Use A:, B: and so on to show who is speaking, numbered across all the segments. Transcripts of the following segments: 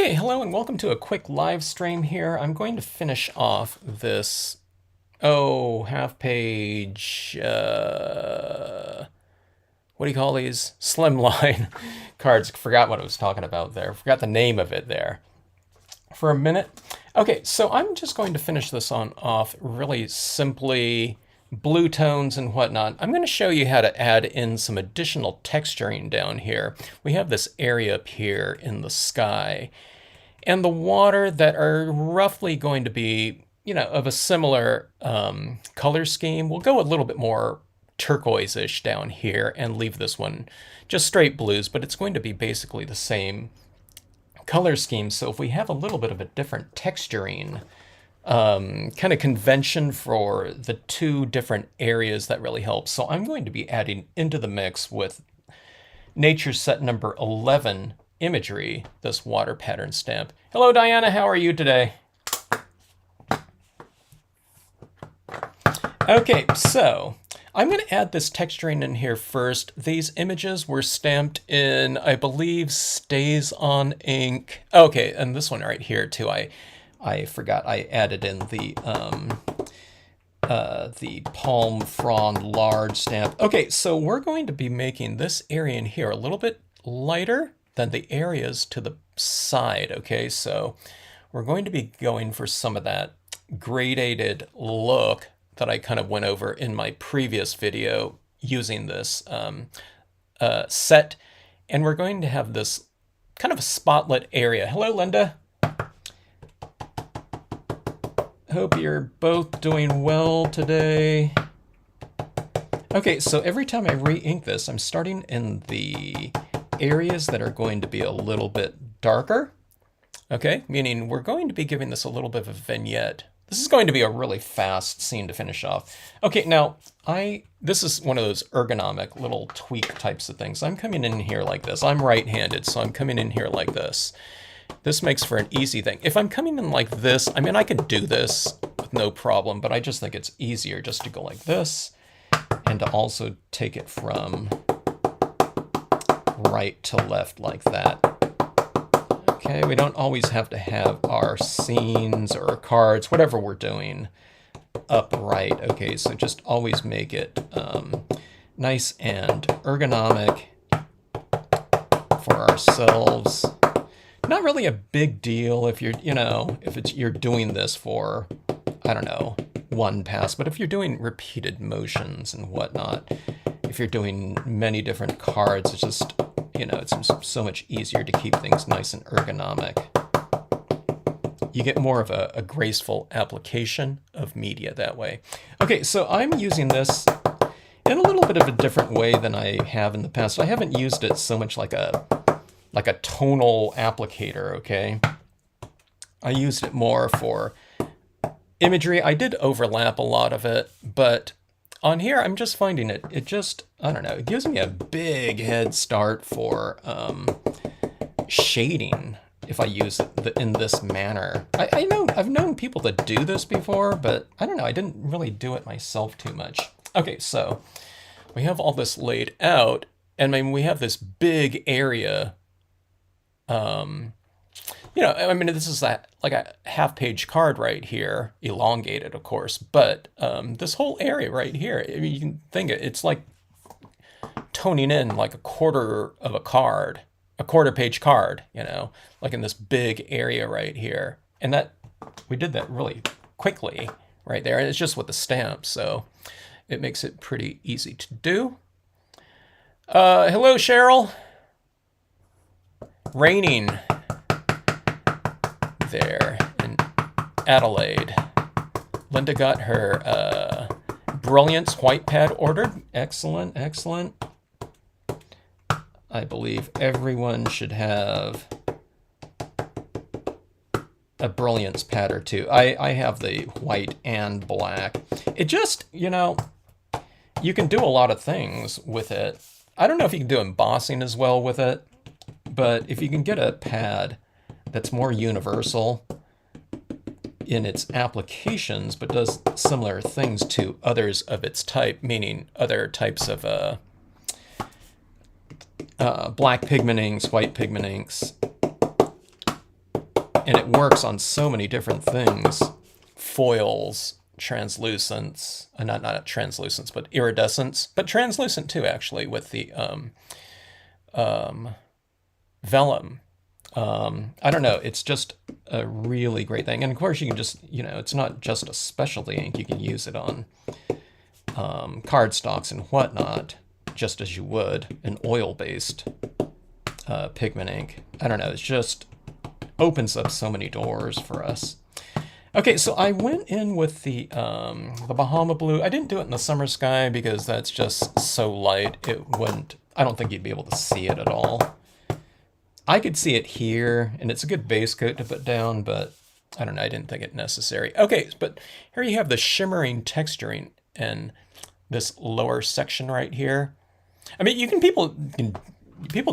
A: Okay, hello and welcome to a quick live stream here. I'm going to finish off this, half page, what do you call these? Slimline cards. Forgot what I was talking about there. Forgot the name of it there for a minute. Okay, so I'm just going to finish this on off really simply, blue tones and whatnot. I'm going to show you how to add in some additional texturing down here. We have this area up here in the sky and the water that are roughly going to be, of a similar color scheme. We'll go a little bit more turquoise-ish down here and leave this one just straight blues, but it's going to be basically the same color scheme. So if we have a little bit of a different texturing kind of convention for the two different areas, that really helps. So I'm going to be adding into the mix with Nature Set number 11 imagery, this water pattern stamp. Hello, Diana. How are you today? Okay, so I'm going to add this texturing in here first. These images were stamped in, I believe, Stays on Ink. Okay, and this one right here too. I forgot I added in the palm frond large stamp. Okay, so we're going to be making this area in here a little bit lighter than the areas to the side. Okay, so we're going to be going for some of that gradated look that I kind of went over in my previous video using this set. And we're going to have this kind of a spotlit area. Hello, Linda. Hope you're both doing well today. Okay, so every time I re-ink this, I'm starting in the areas that are going to be a little bit darker. Okay, meaning we're going to be giving this a little bit of a vignette. This is going to be a really fast scene to finish off. Okay, now this is one of those ergonomic little tweak types of things. I'm coming in here like this. I'm right-handed, so I'm coming in here like this. This makes for an easy thing. If I'm coming in like this, I mean, I could do this with no problem, but I just think it's easier just to go like this and to also take it from right to left like that. Okay, we don't always have to have our scenes or cards, whatever we're doing, upright. Okay, so just always make it nice and ergonomic for ourselves. Not really a big deal if you're, you're doing this for, I don't know, one pass, but if you're doing repeated motions and whatnot, if you're doing many different cards, it's just, it's so much easier to keep things nice and ergonomic. You get more of a graceful application of media that way. Okay, so I'm using this in a little bit of a different way than I have in the past. I haven't used it so much like a tonal applicator, okay? I used it more for imagery. I did overlap a lot of it, but on here, I'm just finding it just, I don't know, it gives me a big head start for shading if I use it in this manner. I've known people that do this before, but I don't know, I didn't really do it myself too much. Okay, so we have all this laid out, and I mean, we have this big area. This is like a half-page card right here, elongated, of course, but this whole area right here, I mean, you can think it's like toning in like a quarter of a card, a quarter-page card, like in this big area right here. And that we did that really quickly right there, and it's just with the stamp, so it makes it pretty easy to do. Hello, Cheryl. Raining there in Adelaide. Linda got her Brilliance white pad ordered. Excellent, excellent. I believe everyone should have a Brilliance pad or two. I have the white and black. It just, you can do a lot of things with it. I don't know if you can do embossing as well with it, but if you can get a pad that's more universal in its applications, but does similar things to others of its type, meaning other types of black pigment inks, white pigment inks, And it works on so many different things. Foils, translucents, not translucents, but iridescents, but translucent too, actually, with the vellum. I don't know. It's just a really great thing. And of course, you can just, it's not just a specialty ink. You can use it on cardstocks and whatnot, just as you would an oil-based pigment ink. I don't know. It's just opens up so many doors for us. Okay, so I went in with the Bahama Blue. I didn't do it in the Summer Sky because that's just so light. It wouldn't, I don't think you'd be able to see it at all. I could see it here, and it's a good base coat to put down, but I don't know, I didn't think it necessary. Okay, but here you have the shimmering texturing in this lower section right here. I mean, people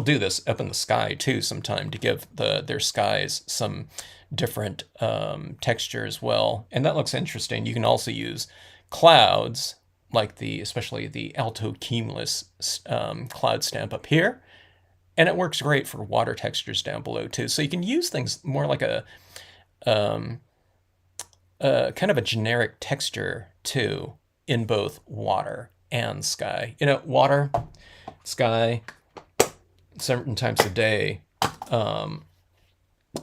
A: do this up in the sky too sometime to give their skies some different texture as well, and that looks interesting. You can also use clouds, like especially the alto cumulus cloud stamp up here, and it works great for water textures down below too. So you can use things more like a kind of a generic texture too in both water and sky. Water, sky, certain times of day,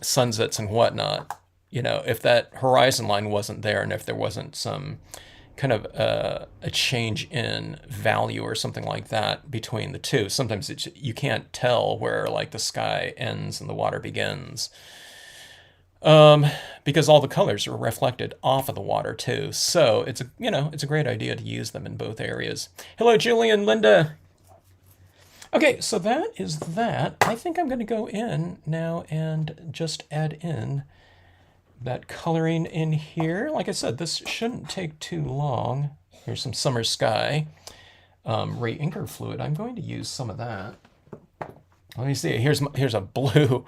A: sunsets and whatnot. If that horizon line wasn't there, and if there wasn't some kind of a change in value or something like that between the two, sometimes you can't tell where like the sky ends and the water begins, because all the colors are reflected off of the water too. So it's a great idea to use them in both areas. Hello, Julian, Linda. Okay, so that is that. I think I'm going to go in now and just add in that coloring in here. Like I said, this shouldn't take too long. Here's some Summer Sky re-inker fluid. I'm going to use some of that. Let me see. Here's a blue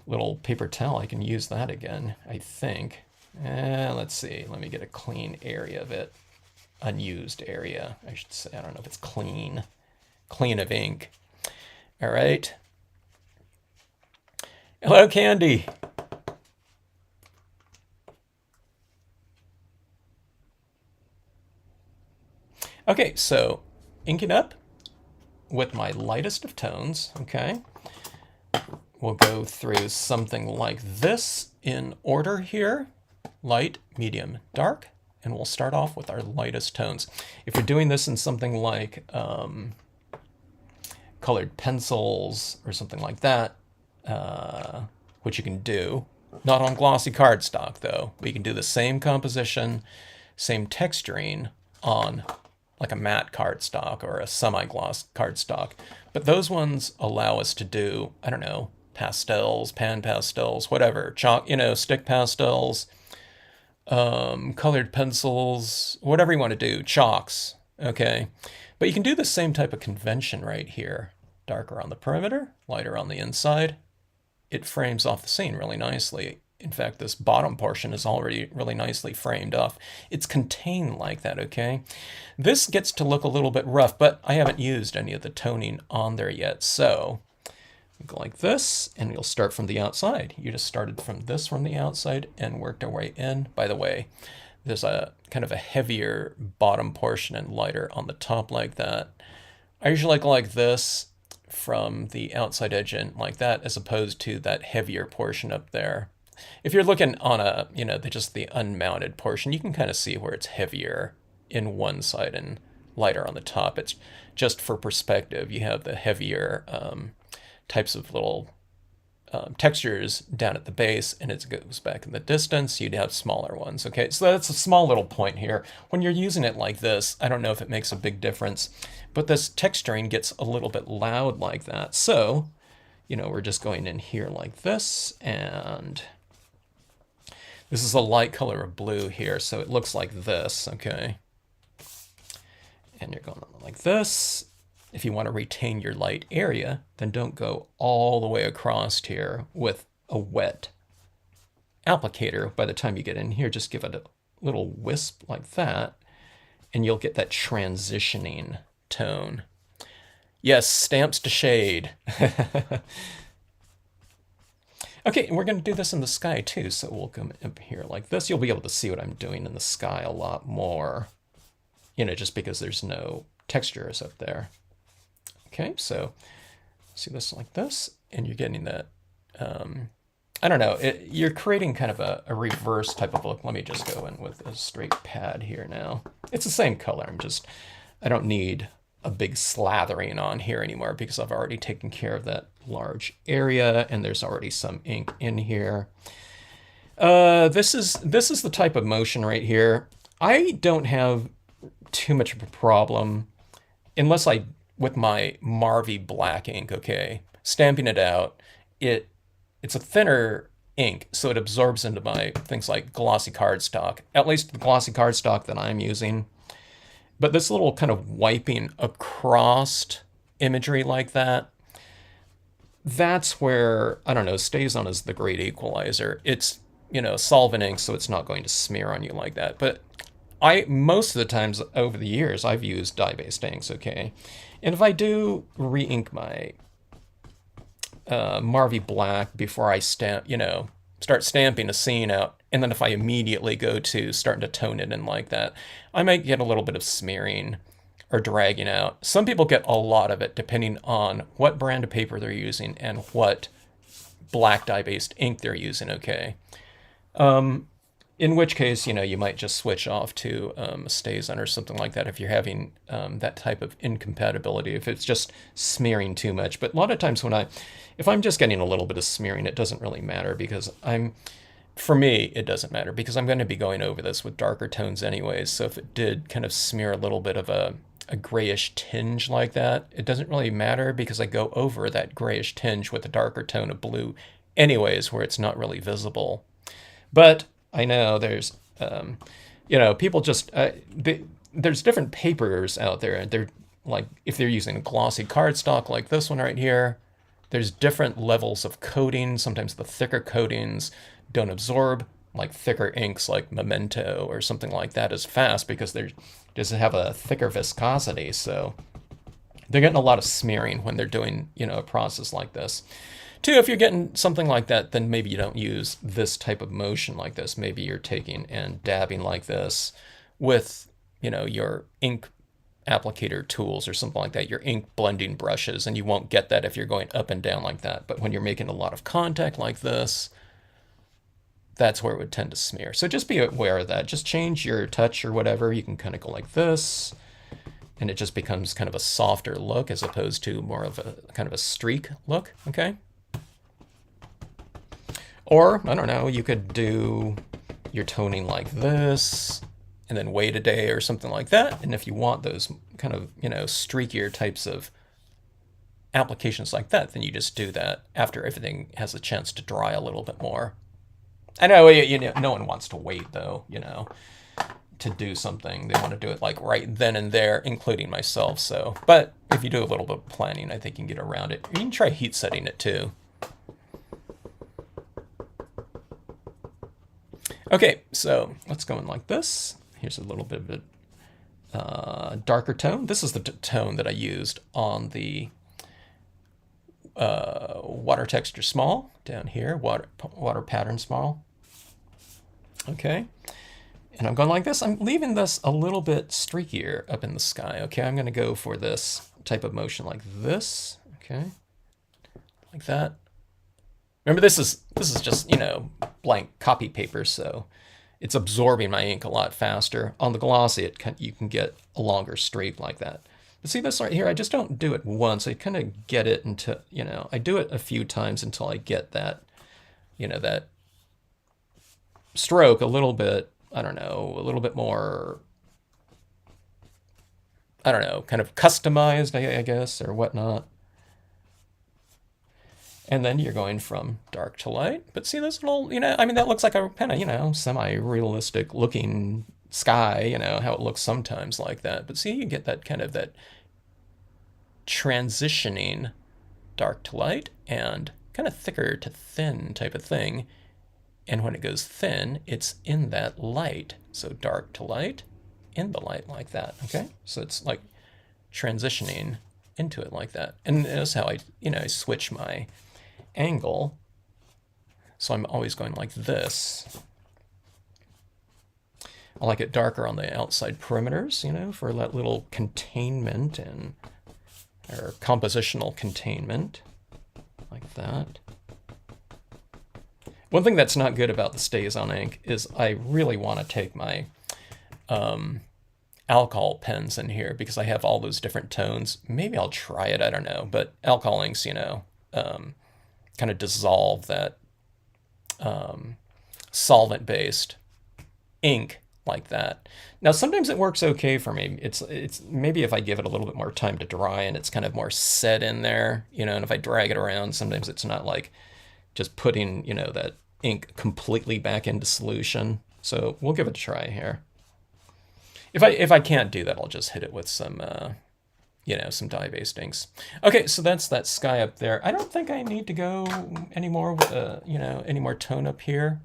A: little paper towel. I can use that again, I think. Let's see. Let me get a clean area of it. Unused area, I should say. I don't know if it's clean. Clean of ink. All right. Hello, Candy. Okay, so inking up with my lightest of tones, okay? We'll go through something like this in order here. Light, medium, dark. And we'll start off with our lightest tones. If you're doing this in something like colored pencils or something like that, which you can do, not on glossy cardstock though, but you can do the same composition, same texturing on like a matte cardstock or a semi-gloss cardstock. But those ones allow us to do, I don't know, pastels, pan pastels, whatever, chalk, stick pastels, colored pencils, whatever you want to do, chalks, okay? But you can do the same type of convention right here. Darker on the perimeter, lighter on the inside. It frames off the scene really nicely. In fact, this bottom portion is already really nicely framed off. It's contained like that, okay? This gets to look a little bit rough, but I haven't used any of the toning on there yet. So go like this, and you'll start from the outside. You just started from the outside and worked our way in. By the way, there's a kind of a heavier bottom portion and lighter on the top like that. I usually go like this from the outside edge in like that, as opposed to that heavier portion up there. If you're looking on just the unmounted portion, you can kind of see where it's heavier in one side and lighter on the top. It's just for perspective. You have the heavier types of little textures down at the base, and it goes back in the distance. You'd have smaller ones. Okay, so that's a small little point here. When you're using it like this, I don't know if it makes a big difference, but this texturing gets a little bit loud like that. So, we're just going in here like this, and this is a light color of blue here, so it looks like this, okay? And you're going on like this. If you want to retain your light area, then don't go all the way across here with a wet applicator. By the time you get in here, just give it a little wisp like that, and you'll get that transitioning tone. Yes, stamps to shade. Okay, and we're going to do this in the sky too, so we'll come up here like this. You'll be able to see what I'm doing in the sky a lot more, just because there's no textures up there. Okay, so see this like this, and you're getting that, I don't know, you're creating kind of a reverse type of look. Let me just go in with a straight pad here now. It's the same color, I don't need a big slathering on here anymore because I've already taken care of that large area and there's already some ink in here. This is the type of motion right here. I don't have too much of a problem unless with my Marvy black ink, okay, stamping it out, it's a thinner ink, so it absorbs into my things like glossy cardstock, at least the glossy cardstock that I'm using. But this little kind of wiping across imagery like that, that's where, I don't know, StazOn is the great equalizer. It's, solvent ink, so it's not going to smear on you like that. But most of the times over the years, I've used dye-based inks, okay? And if I do re-ink my Marvy black before I start stamping a scene out, and then if I immediately go to starting to tone it in like that, I might get a little bit of smearing or dragging out. Some people get a lot of it depending on what brand of paper they're using and what black dye-based ink they're using, okay? In which case, you might just switch off to StazOn or something like that if you're having that type of incompatibility, if it's just smearing too much. But a lot of times if I'm just getting a little bit of smearing, it doesn't really matter because for me, it doesn't matter because I'm going to be going over this with darker tones anyways. So if it did kind of smear a little bit of a grayish tinge like that, it doesn't really matter because I go over that grayish tinge with a darker tone of blue anyways, where it's not really visible. But I know there's, people just, there's different papers out there. They're like, if they're using a glossy cardstock like this one right here, there's different levels of coating. Sometimes the thicker coatings don't absorb like thicker inks like Memento or something like that as fast because they just have a thicker viscosity. So they're getting a lot of smearing when they're doing, a process like this. Two, if you're getting something like that, then maybe you don't use this type of motion like this. Maybe you're taking and dabbing like this with, your ink applicator tools or something like that, your ink blending brushes, and you won't get that if you're going up and down like that. But when you're making a lot of contact like this, that's where it would tend to smear. So just be aware of that. Just change your touch or whatever. You can kind of go like this, and it just becomes kind of a softer look as opposed to more of a kind of a streak look, okay? Or, I don't know, you could do your toning like this, and then wait a day or something like that. And if you want those kind of, streakier types of applications like that, then you just do that after everything has a chance to dry a little bit more. I know, no one wants to wait, though, to do something. They want to do it like right then and there, including myself. So, but if you do a little bit of planning, I think you can get around it. You can try heat setting it, too. Okay, so let's go in like this. Here's a little bit of a darker tone. This is the tone that I used on the water texture small down here, water pattern small. Okay, and I'm going like this. I'm leaving this a little bit streakier up in the sky. Okay, I'm going to go for this type of motion like this. Okay, like that. Remember, this is just, blank copy paper, so it's absorbing my ink a lot faster. On the glossy, you can get a longer streak like that. But see this right here? I just don't do it once. I kind of get it until, I do it a few times until I get that, that stroke a little bit, I don't know, a little bit more, I don't know, kind of customized, I guess, or whatnot. And then you're going from dark to light. But see this little, that looks like a kind of, semi-realistic looking sky, how it looks sometimes like that. But see, you get that kind of that transitioning dark to light and kind of thicker to thin type of thing. And when it goes thin, it's in that light. So dark to light, in the light like that, okay? So it's like transitioning into it like that. And notice how I switch my angle So I'm always going like this. I like it darker on the outside perimeters, you know, for that little containment and or compositional containment, like that. One thing that's not good about the StazOn ink is I really want to take my alcohol pens in here because I have all those different tones. Maybe I'll try it, I don't know. But alcohol inks, you know, kind of dissolve that solvent-based ink like that. Now, sometimes it works okay for me. It's maybe if I give it a little bit more time to dry and it's kind of more set in there, you know, and if I drag it around, sometimes it's not like just putting, you know, that ink completely back into solution. So we'll give it a try here. If I can't do that, I'll just hit it with some, you know, some dye-based inks. Okay, so that's that sky up there. I don't think I need to go anymore with, you know, any more tone up here.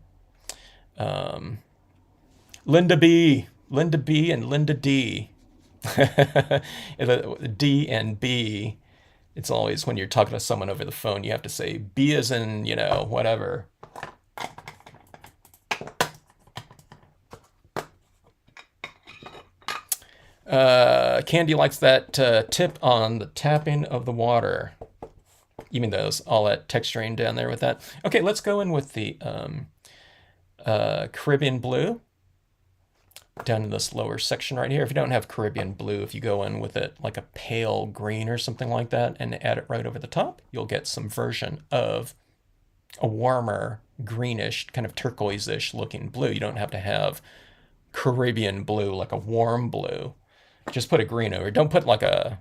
A: Linda B, and Linda D. D and B. It's always when you're talking to someone over the phone, you have to say B as in, you know, whatever. Candy likes that tip on the tapping of the water. You mean those, all that texturing down there with that? Okay, let's go in with the Caribbean blue down in this lower section right here. If you don't have Caribbean blue, if you go in with it like a pale green or something like that and add it right over the top, you'll get some version of a warmer greenish, kind of turquoise-ish looking blue. You don't have to have Caribbean blue, like a warm blue. Just put a green over. Don't put like a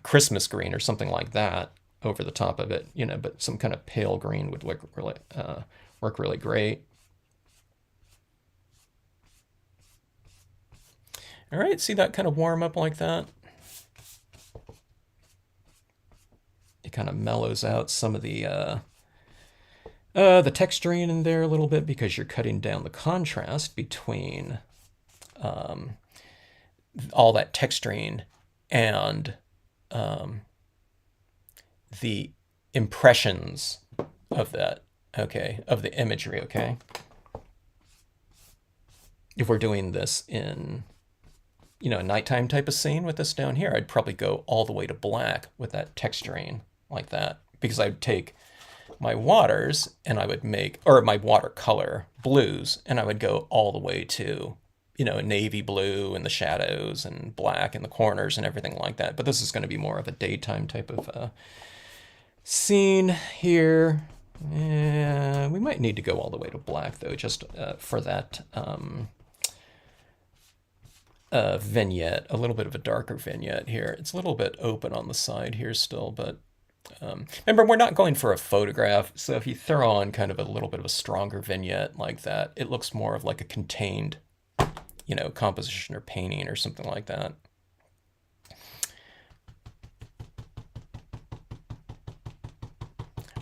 A: Christmas green or something like that over the top of it, you know, but some kind of pale green would work really great. All right, see that kind of warm up like that? It kind of mellows out some of the texturing in there a little bit because you're cutting down the contrast between all that texturing and the impressions of that, okay, of the imagery, okay? If we're doing this in, you know, a nighttime type of scene with this down here, I'd probably go all the way to black with that texturing like that, because I'd take my waters and I would make, or my watercolor blues, and I would go all the way to, you know, navy blue in the shadows and black in the corners and everything like that. But this is going to be more of a daytime type of scene here. We might need to go all the way to black though, just for that vignette, a little bit of a darker vignette here. It's a little bit open on the side here still, but remember, we're not going for a photograph, so if you throw on kind of a little bit of a stronger vignette like that, it looks more of like a contained, you know, composition or painting or something like that.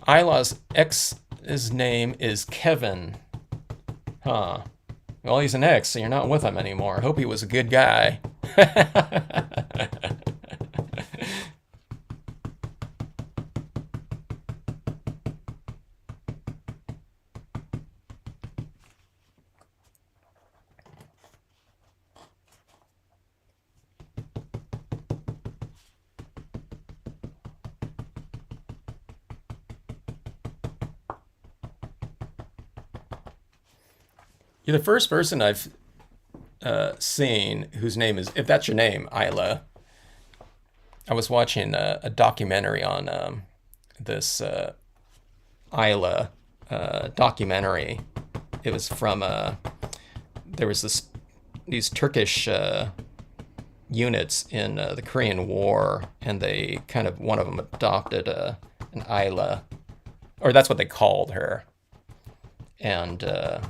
A: Isla's ex's name is Kevin. Huh. Well, he's an ex, so you're not with him anymore. I hope he was a good guy. You're the first person I've seen whose name is, if that's your name, Isla. I was watching a documentary on this Isla documentary. It was from, there was these Turkish units in the Korean War, and they kind of, one of them adopted an Isla, or that's what they called her. And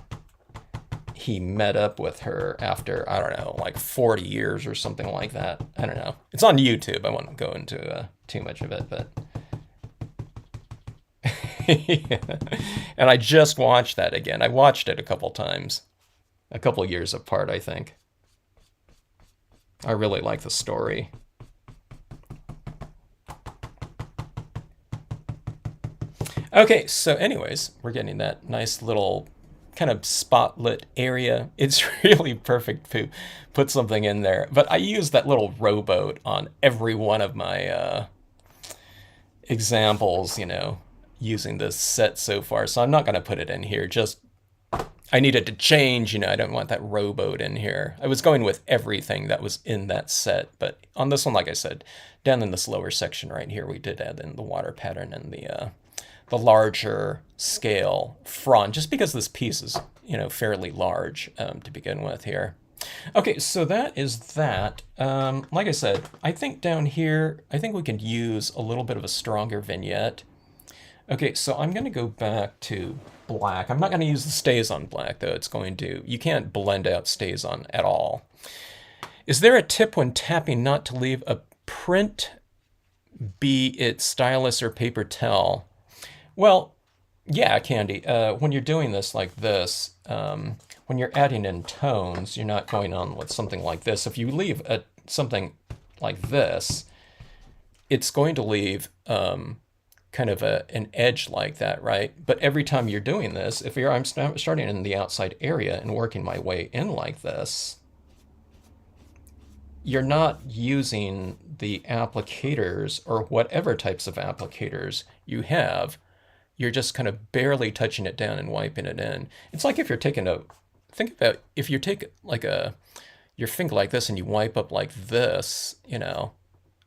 A: he met up with her after, I don't know, like 40 years or something like that. I don't know. It's on YouTube. I won't go into too much of it, but... And I just watched that again. I watched it a couple times. A couple years apart, I think. I really like the story. Okay, so anyways, we're getting that nice little kind of spotlit area. It's really perfect to put something in there. But I use that little rowboat on every one of my examples, using this set so far. So I'm not going to put it in here. Just I needed to change, I don't want that rowboat in here. I was going with everything that was in that set, but on this one, like I said, down in this lower section right here, we did add in the water pattern and the larger scale front, just because this piece is, fairly large to begin with here. Okay, so that is that. Like I said, I think down here, I think we can use a little bit of a stronger vignette. Okay, so I'm going to go back to black. I'm not going to use the stays on black, though. You can't blend out stays on at all. Is there a tip when tapping not to leave a print, be it stylus or paper towel? Well, yeah, Candy. When you're doing this like this, when you're adding in tones, you're not going on with something like this. If you leave something like this, it's going to leave kind of an edge like that, right? But every time you're doing this, I'm starting in the outside area and working my way in like this, you're not using the applicators or whatever types of applicators you have. You're just kind of barely touching it down and wiping it in. It's like if you're think about if you take like your finger like this and you wipe up like this,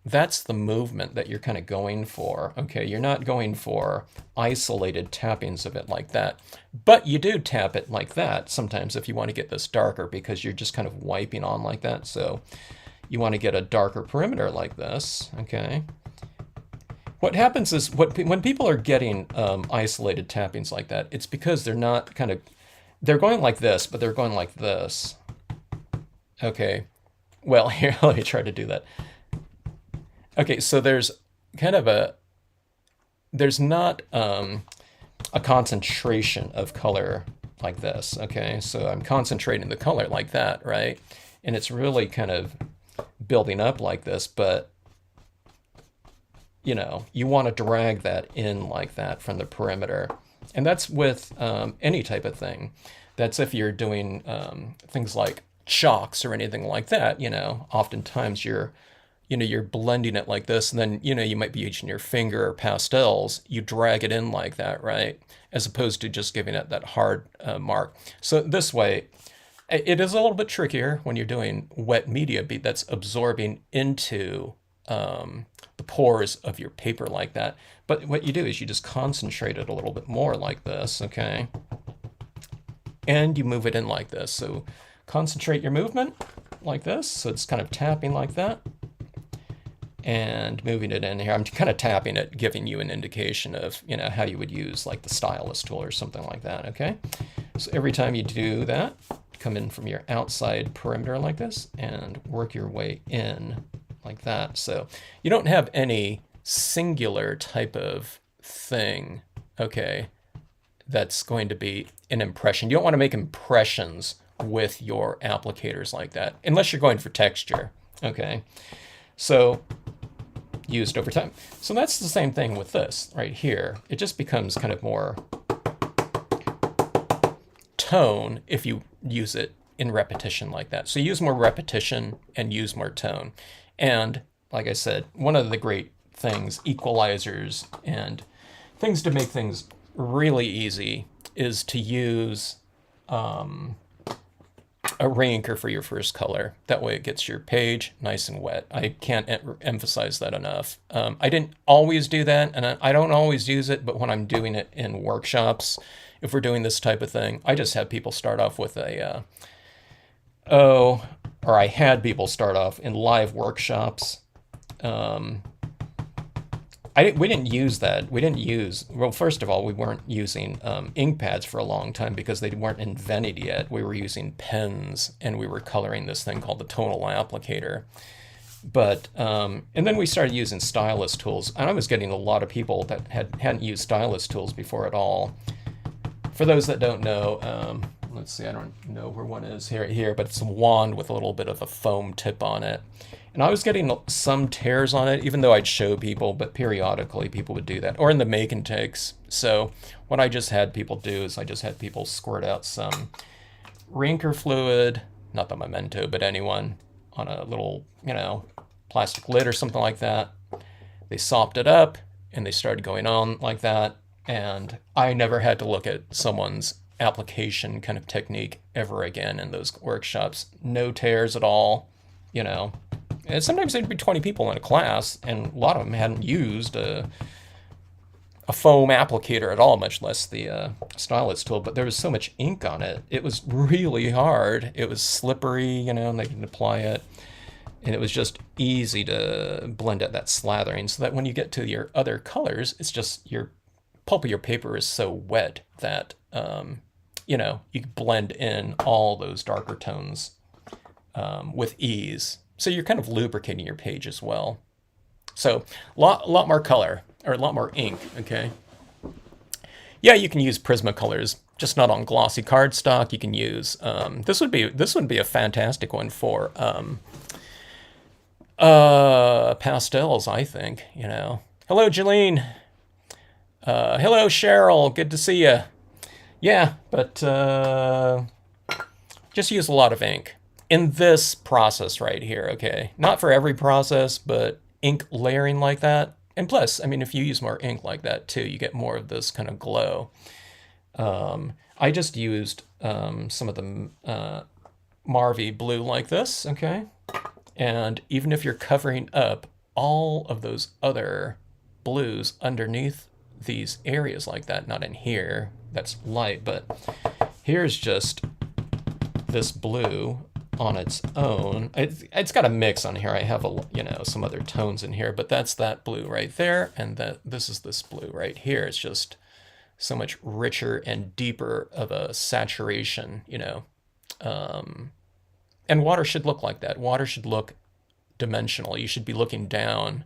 A: that's the movement that you're kind of going for. Okay, you're not going for isolated tappings of it like that, but you do tap it like that sometimes if you want to get this darker, because you're just kind of wiping on like that. So you want to get a darker perimeter like this. Okay. What happens is when people are getting isolated tappings like that, it's because they're going like this, but they're going like this. Okay. Well, here, let me try to do that. Okay, so there's not a concentration of color like this. Okay, so I'm concentrating the color like that, right? And it's really kind of building up like this, but you want to drag that in like that from the perimeter. And that's with any type of thing. That's if you're doing things like chalks or anything like that, oftentimes you're blending it like this, and then, you might be using your finger or pastels. You drag it in like that, right? As opposed to just giving it that hard mark. So this way, it is a little bit trickier when you're doing wet media that's absorbing into the pores of your paper like that. But what you do is you just concentrate it a little bit more like this, okay? And you move it in like this. So concentrate your movement like this. So it's kind of tapping like that. And moving it in here. I'm kind of tapping it, giving you an indication of, how you would use like the stylus tool or something like that, okay? So every time you do that, come in from your outside perimeter like this and work your way in like that. So you don't have any singular type of thing, okay, that's going to be an impression. You don't want to make impressions with your applicators like that, unless you're going for texture, okay? So used over time. So that's the same thing with this right here. It just becomes kind of more tone if you use it in repetition like that. So use more repetition and use more tone. And like I said, one of the great things, equalizers and things to make things really easy, is to use a reinker for your first color. That way it gets your page nice and wet. I can't emphasize that enough. I didn't always do that, and I don't always use it, but when I'm doing it in workshops, if we're doing this type of thing, I just have people start off with I had people start off in live workshops. We didn't use that. Well, first of all, we weren't using ink pads for a long time because they weren't invented yet. We were using pens, and we were coloring this thing called the tonal applicator. But, and then we started using stylus tools, and I was getting a lot of people that hadn't used stylus tools before at all. For those that don't know, let's see, I don't know where one is here, but it's a wand with a little bit of a foam tip on it. And I was getting some tears on it, even though I'd show people, but periodically people would do that, or in the make and takes. So what I just had people do is I just had people squirt out some Rinker fluid, not the Memento, but anyone, on a little, plastic lid or something like that. They sopped it up and they started going on like that. And I never had to look at someone's application kind of technique ever again in those workshops. No tears at all, And sometimes there'd be 20 people in a class, and a lot of them hadn't used a foam applicator at all, much less the stylus tool. But there was so much ink on it. It was really hard. It was slippery, and they could apply it. And it was just easy to blend out that slathering, so that when you get to your other colors, it's just your pulp of your paper is so wet that, you can blend in all those darker tones with ease. So you're kind of lubricating your page as well. So a lot more color, or a lot more ink, okay? Yeah, you can use Prismacolors, just not on glossy cardstock. You can use, this would be a fantastic one for pastels, I think, Hello, Jeline. Hello, Cheryl. Good to see you. Yeah, but just use a lot of ink in this process right here, okay? Not for every process, but ink layering like that. And plus, if you use more ink like that too, you get more of this kind of glow. I just used some of the Marvy blue like this, okay? And even if you're covering up all of those other blues underneath these areas like that, not in here, that's light, but here's just this blue on its own. It's got a mix on here. I have some other tones in here, but that's that blue right there, and this is this blue right here. It's just so much richer and deeper of a saturation, and water should look like that. Water should look dimensional. You should be looking down,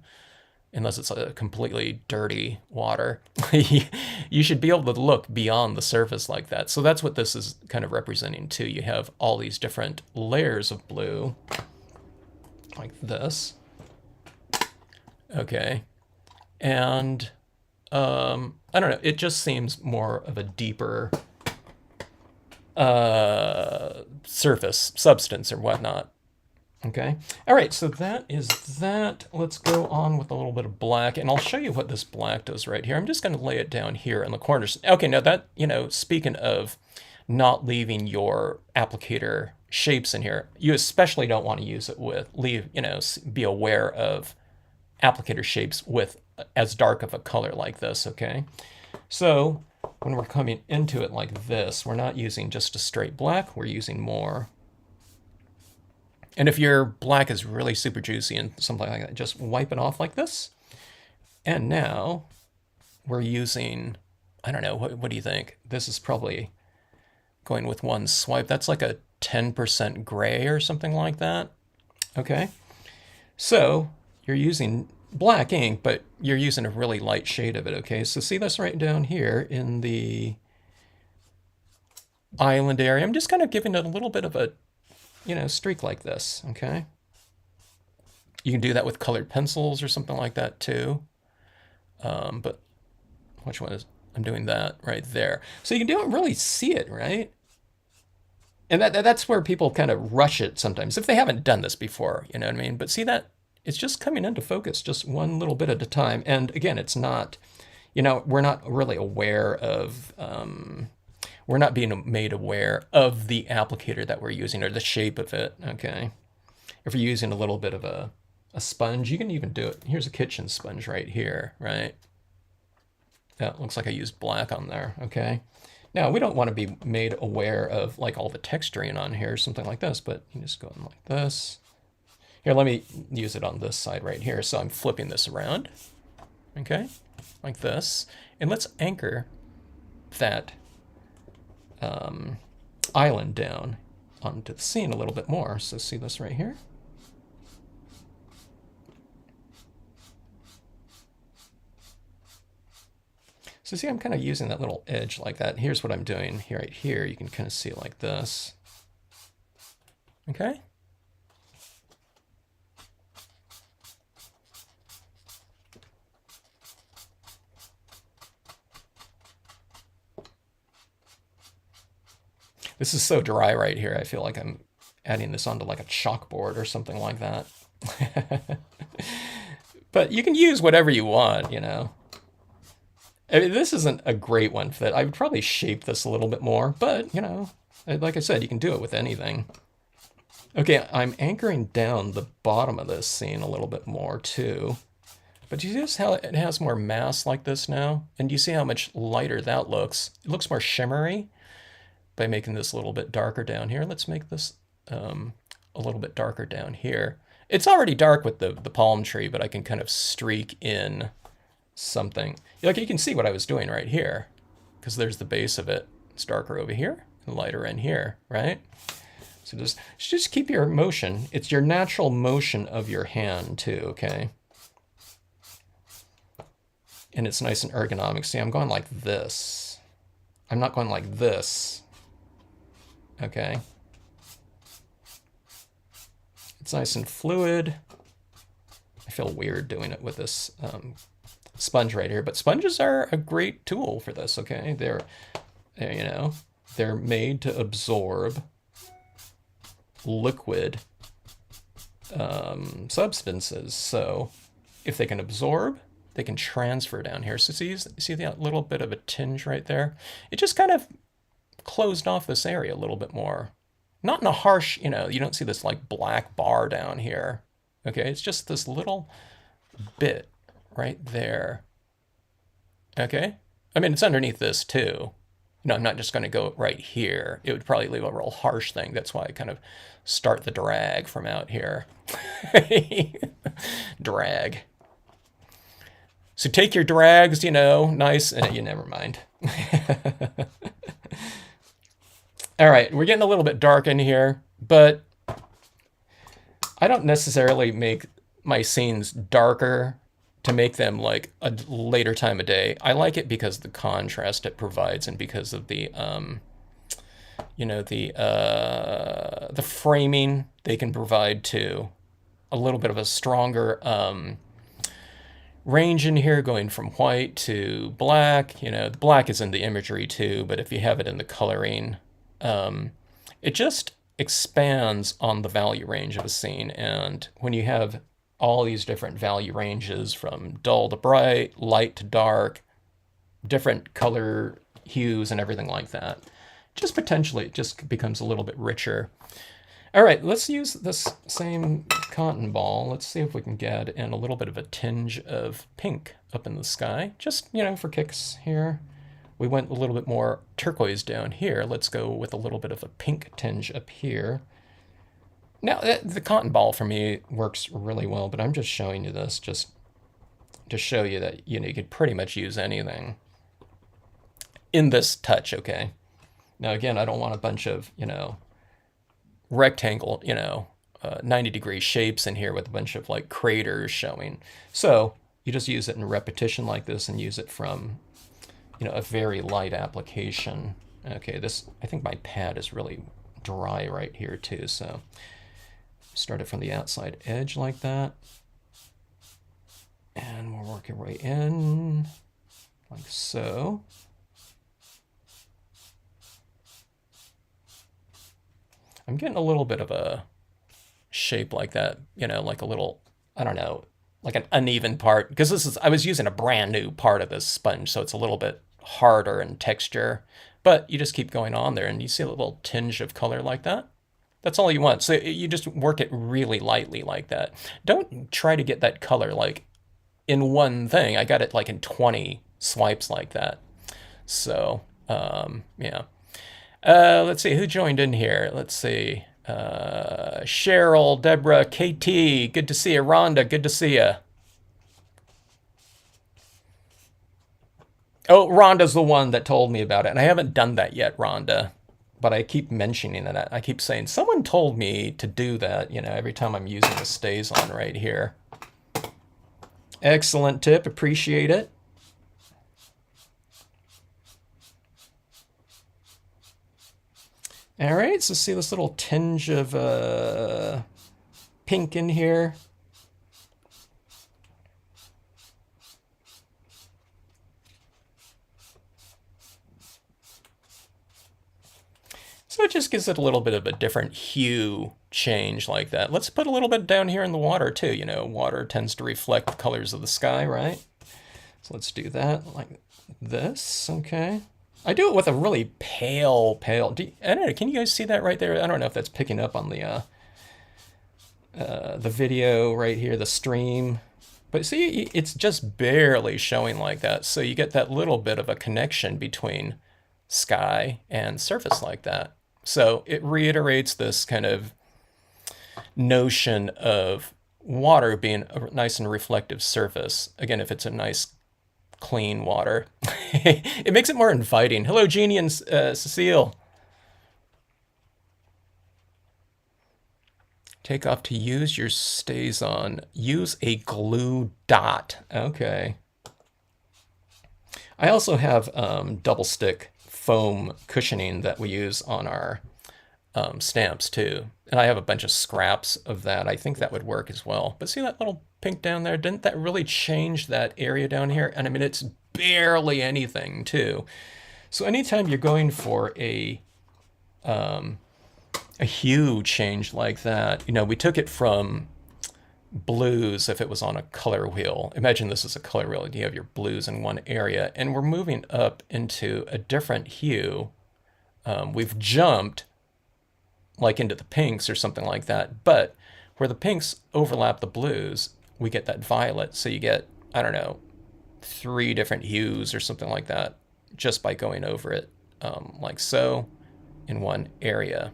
A: unless it's a completely dirty water. You should be able to look beyond the surface like that. So that's what this is kind of representing too. You have all these different layers of blue, like this. Okay. And I don't know, it just seems more of a deeper surface, substance or whatnot. Okay. All right, so that is that. Let's go on with a little bit of black, and I'll show you what this black does right here. I'm just going to lay it down here in the corners. Okay, now that, speaking of not leaving your applicator shapes in here, you especially don't want to use it with, be aware of applicator shapes with as dark of a color like this, okay? So when we're coming into it like this, we're not using just a straight black, we're using more. And if your black is really super juicy and something like that, just wipe it off like this. And now we're using, I don't know, what do you think? This is probably going with one swipe. That's like a 10% gray or something like that. Okay. So you're using black ink, but you're using a really light shade of it. Okay. So see this right down here in the island area. I'm just kind of giving it a little bit of a, streak like this, okay? You can do that with colored pencils or something like that too. But which one is, I'm doing that right there. So you don't really see it, right? And that's where people kind of rush it sometimes, if they haven't done this before, you know what I mean? But see that, it's just coming into focus just one little bit at a time. And again, it's not, we're not really aware of, we're not being made aware of the applicator that we're using or the shape of it, okay? If you're using a little bit of a sponge, you can even do it. Here's a kitchen sponge right here, right? That looks like I used black on there, okay? Now, we don't want to be made aware of like all the texturing on here, something like this, but you just go in like this. Here, let me use it on this side right here. So I'm flipping this around, okay? Like this. And let's anchor that island down onto the scene a little bit more. So see this right here? So see, I'm kind of using that little edge like that. Here's what I'm doing here, right here. You can kind of see it like this. Okay. This is so dry right here. I feel like I'm adding this onto like a chalkboard or something like that. But you can use whatever you want, you know. I mean, this isn't a great one for that. I would probably shape this a little bit more, but, you know, like I said, you can do it with anything. Okay, I'm anchoring down the bottom of this scene a little bit more, too. But do you notice how it has more mass like this now? And do you see how much lighter that looks? It looks more shimmery by making this a little bit darker down here. Let's make this a little bit darker down here. It's already dark with the palm tree, but I can kind of streak in something. Like you can see what I was doing right here, because there's the base of it. It's darker over here and lighter in here, right? So just keep your motion. It's your natural motion of your hand too, okay? And it's nice and ergonomic. See, I'm going like this. I'm not going like this. Okay. It's nice and fluid. I feel weird doing it with this sponge right here, but sponges are a great tool for this, okay? They're you know, they're made to absorb liquid substances. So if they can absorb, they can transfer down here. So see that little bit of a tinge right there? It just kind of closed off this area a little bit more. Not in a harsh, you know, you don't see this like black bar down here. Okay, it's just this little bit right there. Okay, I mean, it's underneath this too. You know, I'm not just going to go right here. It would probably leave a real harsh thing. That's why I kind of start the drag from out here. Drag. So take your drags, you know, nice. You never mind. All right, we're getting a little bit dark in here, but I don't necessarily make my scenes darker to make them like a later time of day. I like it because of the contrast it provides and because of the, you know, the framing they can provide too. A little bit of a stronger range in here, going from white to black. You know, the black is in the imagery too, but if you have it in the coloring, it just expands on the value range of a scene. And when you have all these different value ranges from dull to bright, light to dark, different color hues and everything like that, just potentially it just becomes a little bit richer. All right, let's use this same cotton ball. Let's see if we can get in a little bit of a tinge of pink up in the sky, just, you know, for kicks here. We went a little bit more turquoise down here. Let's go with a little bit of a pink tinge up here. Now, the cotton ball for me works really well, but I'm just showing you this just to show you that, you know, you could pretty much use anything in this touch, okay? Now, again, I don't want a bunch of, you know, rectangle, you know, 90-degree shapes in here with a bunch of like craters showing. So you just use it in repetition like this and use it from, you know, a very light application. Okay, this, I think my pad is really dry right here too, so start it from the outside edge like that. And we'll work our way in like so. I'm getting a little bit of a shape like that, you know, like a little, I don't know, like an uneven part, because this is, I was using a brand new part of this sponge, so it's a little bit harder in texture, but you just keep going on there and you see a little tinge of color like that. That's all you want. So you just work it really lightly like that. Don't try to get that color like in one thing. I got it like in 20 swipes like that. So, yeah. Let's see, who joined in here? Let's see. Cheryl, Deborah, KT, good to see you. Rhonda, good to see you. Oh, Rhonda's the one that told me about it, and I haven't done that yet, Rhonda. But I keep mentioning it. I keep saying, someone told me to do that, you know, every time I'm using the stays on right here. Excellent tip, appreciate it. All right, so see this little tinge of pink in here? So it just gives it a little bit of a different hue change like that. Let's put a little bit down here in the water too. You know, water tends to reflect the colors of the sky, right? So let's do that like this, okay. I do it with a really pale. I don't know, can you guys see that right there? I don't know if that's picking up on the video right here, the stream. But see, it's just barely showing like that. So you get that little bit of a connection between sky and surface like that. So it reiterates this kind of notion of water being a nice and reflective surface. Again, if it's a nice clean water, it makes it more inviting. Hello, Jeannie and Cecile. Take off to use your stays on. Use a glue dot. Okay. I also have double stick foam cushioning that we use on our stamps too. And I have a bunch of scraps of that. I think that would work as well. But see that little pink down there? Didn't that really change that area down here? And I mean, it's barely anything too. So anytime you're going for a hue change like that, you know, we took it from blues if it was on a color wheel. Imagine this is a color wheel. You have your blues in one area, and we're moving up into a different hue. We've jumped like into the pinks or something like that, but where the pinks overlap the blues, we get that violet. So you get, I don't know, 3 different hues or something like that just by going over it like so in one area.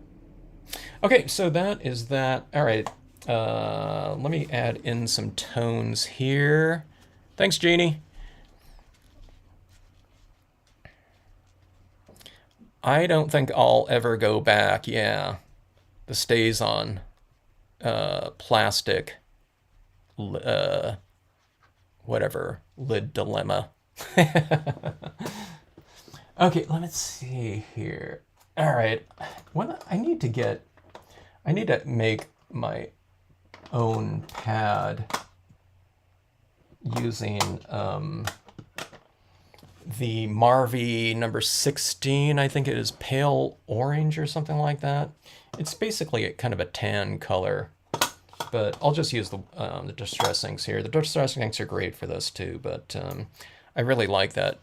A: Okay, so that is that. All right. Let me add in some tones here. Thanks, Jeannie. I don't think I'll ever go back. Yeah, the stays on plastic, whatever, lid dilemma. Okay, let me see here. All right, I need to make my own pad using the Marvy number 16. I think it is pale orange or something like that. It's basically a kind of a tan color, but I'll just use the distress inks here. The distress inks are great for this too, but I really like that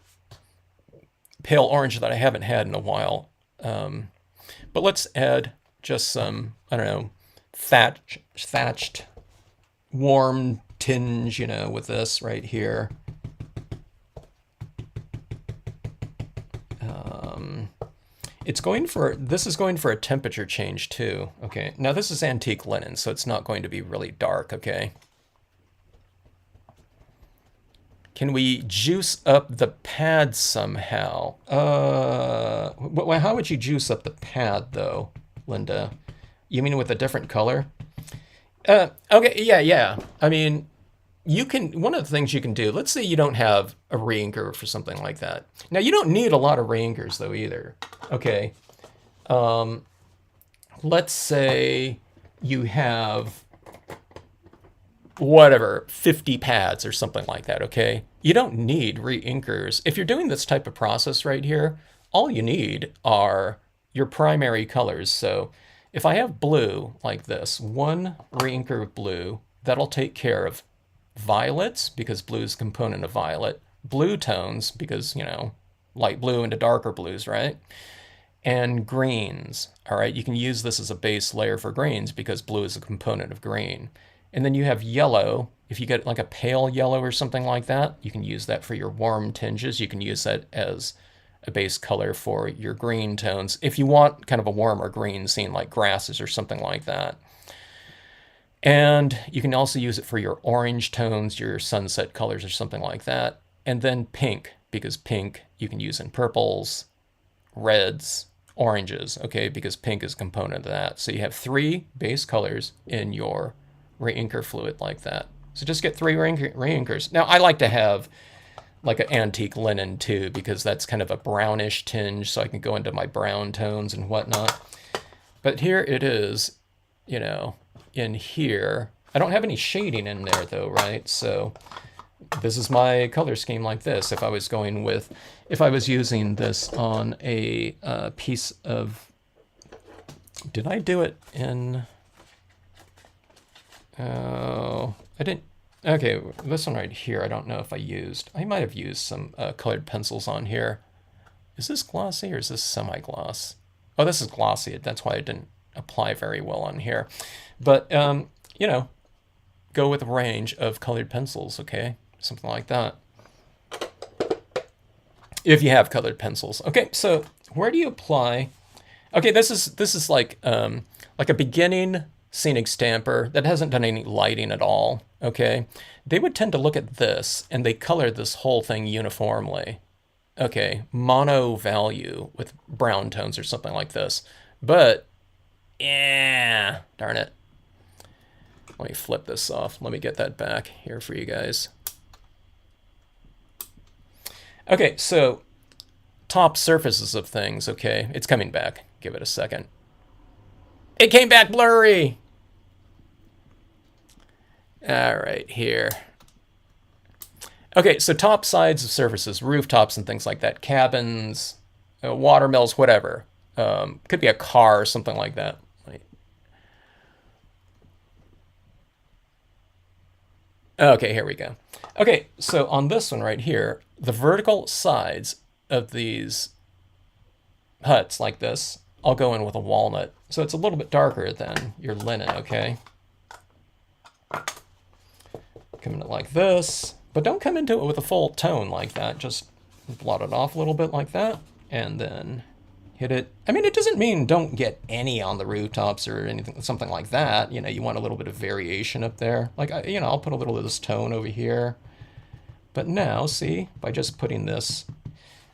A: pale orange that I haven't had in a while. But let's add just some, I don't know, thatched warm tinge, you know, with this right here. This is going for a temperature change too. Okay, now this is antique linen, so it's not going to be really dark, okay? Can we juice up the pad somehow? How would you juice up the pad though, Linda? You mean with a different color? Okay, yeah. I mean, one of the things you can do, let's say you don't have a reinker for something like that. Now, you don't need a lot of reinkers though either. Okay. Let's say you have whatever, 50 pads or something like that, okay? You don't need reinkers. If you're doing this type of process right here, all you need are your primary colors. So if I have blue like this, one reinker of blue, that'll take care of violets because blue is a component of violet, blue tones because, you know, light blue into darker blues, right? And greens, all right? You can use this as a base layer for greens because blue is a component of green. And then you have yellow. If you get like a pale yellow or something like that, you can use that for your warm tinges. You can use that as a base color for your green tones if you want kind of a warmer green scene like grasses or something like that. And you can also use it for your orange tones, your sunset colors or something like that. And then pink, because pink you can use in purples, reds, oranges, okay, because pink is a component of that. So you have 3 base colors in your reinker fluid like that. So just get 3 reinkers. Now I like to have like an antique linen too, because that's kind of a brownish tinge, so I can go into my brown tones and whatnot. But here it is, you know, in here. I don't have any shading in there though, right? So this is my color scheme like this. If I was using this on a piece of, did I do it in, oh, I didn't, okay, this one right here, I don't know if I might have used some colored pencils on here. Is this glossy or is this semi-gloss? Oh, this is glossy. That's why it didn't apply very well on here. But, you know, go with a range of colored pencils, okay? Something like that. If you have colored pencils. Okay, so where do you apply? Okay, this is like a beginning scenic stamper that hasn't done any lighting at all, okay? They would tend to look at this and they color this whole thing uniformly. Okay, mono value with brown tones or something like this. But, yeah, darn it. Let me flip this off. Let me get that back here for you guys. Okay, so top surfaces of things, okay. It's coming back. Give it a second. It came back blurry. All right, here. Okay, so top sides of surfaces, rooftops and things like that, cabins, watermills, whatever. Could be a car or something like that. Okay, here we go. Okay, so on this one right here, the vertical sides of these huts like this, I'll go in with a walnut. So it's a little bit darker than your linen, okay? Come in it like this, but don't come into it with a full tone like that. Just blot it off a little bit like that, and then hit it. I mean, it doesn't mean don't get any on the rooftops or anything, something like that. You know, you want a little bit of variation up there. Like, you know, I'll put a little of this tone over here. But now, see, by just putting this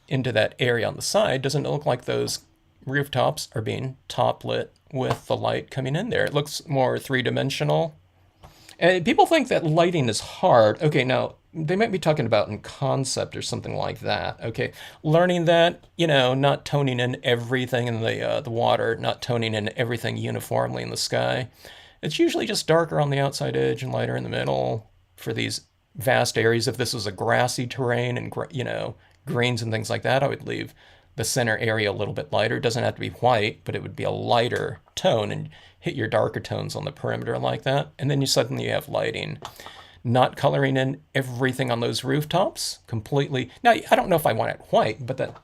A: into that area on the side, doesn't it look like those rooftops are being top lit with the light coming in there? It looks more three-dimensional. And people think that lighting is hard. Okay, now, they might be talking about in concept or something like that. Okay, learning that, you know, not toning in everything in the water, not toning in everything uniformly in the sky. It's usually just darker on the outside edge and lighter in the middle for these vast areas. If this was a grassy terrain and, you know, greens and things like that, I would leave the center area a little bit lighter. It doesn't have to be white, but it would be a lighter tone and hit your darker tones on the perimeter like that. And then you suddenly have lighting. Not coloring in everything on those rooftops completely. Now, I don't know if I want it white, but that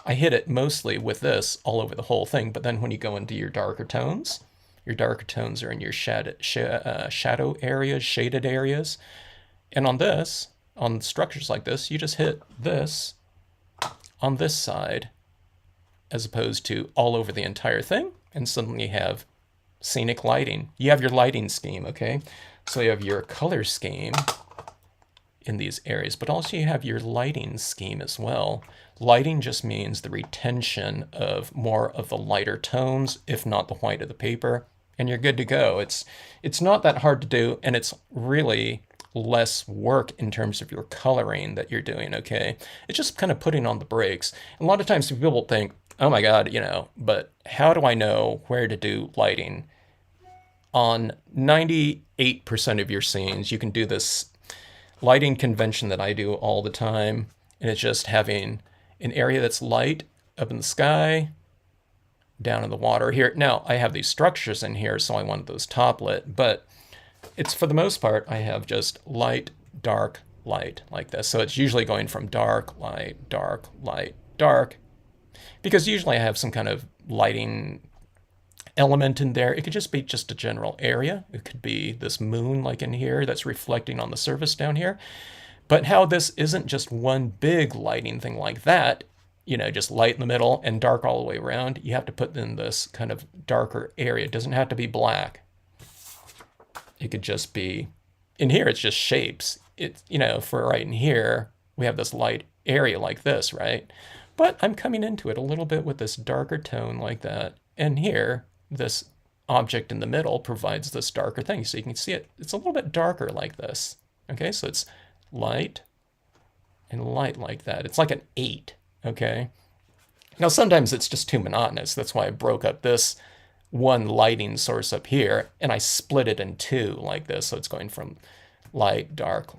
A: I hit it mostly with this all over the whole thing. But then when you go into your darker tones are in your shadow areas, shaded areas. And on this, on structures like this, you just hit this on this side as opposed to all over the entire thing. And suddenly you have scenic lighting. You have your lighting scheme, okay? So you have your color scheme in these areas, but also you have your lighting scheme as well. Lighting just means the retention of more of the lighter tones, if not the white of the paper, and you're good to go. It's not that hard to do, and it's really less work in terms of your coloring that you're doing, okay? It's just kind of putting on the brakes. And a lot of times people think, oh my God, you know, but how do I know where to do lighting? On 98% of your scenes, you can do this lighting convention that I do all the time, and it's just having an area that's light up in the sky, down in the water here. Now, I have these structures in here, so I wanted those top lit, but it's for the most part, I have just light, dark, light like this. So it's usually going from dark, light, dark, light, dark, because usually I have some kind of lighting element in there. It could just be just a general area. It could be this moon like in here that's reflecting on the surface down here. But how this isn't just one big lighting thing like that, you know, just light in the middle and dark all the way around, you have to put in this kind of darker area. It doesn't have to be black. It could just be, in here it's just shapes. It's, you know, for right in here, we have this light area like this, right? But I'm coming into it a little bit with this darker tone like that. And here, this object in the middle provides this darker thing. So you can see it, it's a little bit darker like this. Okay, so it's light and light like that. It's like an 8, okay? Now sometimes it's just too monotonous. That's why I broke up this one lighting source up here, and I split it in two like this. So it's going from light, dark,